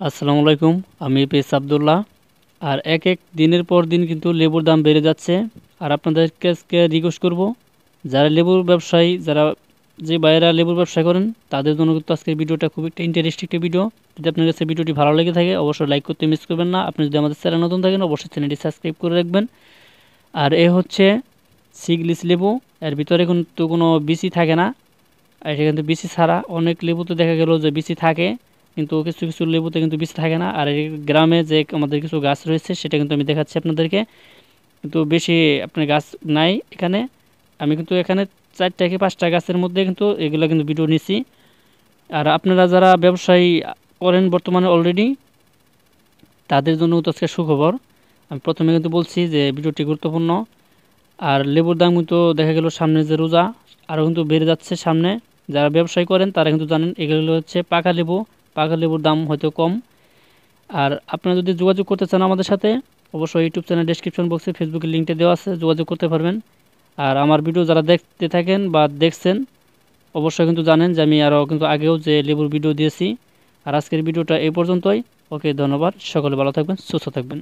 আসসালামু আলাইকুম। আমি পেস আব্দুল্লাহ। আর এক এক দিনের পর দিন কিন্তু লেবুর দাম বেড়ে যাচ্ছে। আর আপনাদেরকে আজকে রিকোয়েস্ট করব, যারা লেবুর ব্যবসায়ী, যে বাইরা লেবুর ব্যবসা করেন, তাদের জন্য কিন্তু আজকের ভিডিওটা খুব একটা ইন্টারেস্টিং একটা ভিডিও। যদি আপনার কাছে ভিডিওটি ভালো লেগে থাকে অবশ্যই লাইক করতে মিস করবেন না। আপনি যদি আমাদের চ্যানেল নতুন থাকেন অবশ্যই চ্যানেলটি সাবস্ক্রাইব করে রাখবেন। আর এ হচ্ছে সিগলিস লেবু। এর ভিতরে কিন্তু কোনো বিচি থাকে না। আর এটা কিন্তু বিচি ছাড়া। অনেক লেবুতে দেখা গেল যে বিচি থাকে, কিন্তু কিছু কিছু লেবুতে কিন্তু বিচি থাকে না। আর এই গ্রামে যে আমাদের কিছু গাছ রয়েছে সেটা কিন্তু আমি দেখাচ্ছি আপনাদেরকে, কিন্তু বেশি আপনার গাছ নাই এখানে। আমি কিন্তু এখানে 4টা কি 5টা গাছের মধ্যে কিন্তু এগুলো কিন্তু ভিডিও নিছি। আর আপনারা যারা ব্যবসায়ী করেন বর্তমানে অলরেডি, তাদের জন্য তো আজকে সুখবর। আমি প্রথমে কিন্তু বলছি যে ভিডিওটি গুরুত্বপূর্ণ। আর লেবুর দাম কিন্তু দেখা গেল সামনে যে রোজা আরও কিন্তু বেড়ে যাচ্ছে সামনে। যারা ব্যবসায়ী করেন তারা কিন্তু জানেন এগুলো হচ্ছে পাকা লেবু। পাকা লেবুর দাম হয়তো কম। আর আপনারা যদি যোগাযোগ করতে চান আমাদের সাথে, অবশ্যই ইউটিউব চ্যানেল ডেসক্রিপশন বক্সে ফেসবুকের লিঙ্কটা দেওয়া আছে, যোগাযোগ করতে পারবেন। আর আমার ভিডিও যারা দেখতে থাকেন বা দেখছেন, অবশ্যই কিন্তু জানেন যে আমি আরও কিন্তু আগেও যে লেবুর ভিডিও দিয়েছি। আর আজকের ভিডিওটা এই পর্যন্তই। ওকে, ধন্যবাদ। সকলে ভালো থাকবেন, সুস্থ থাকবেন।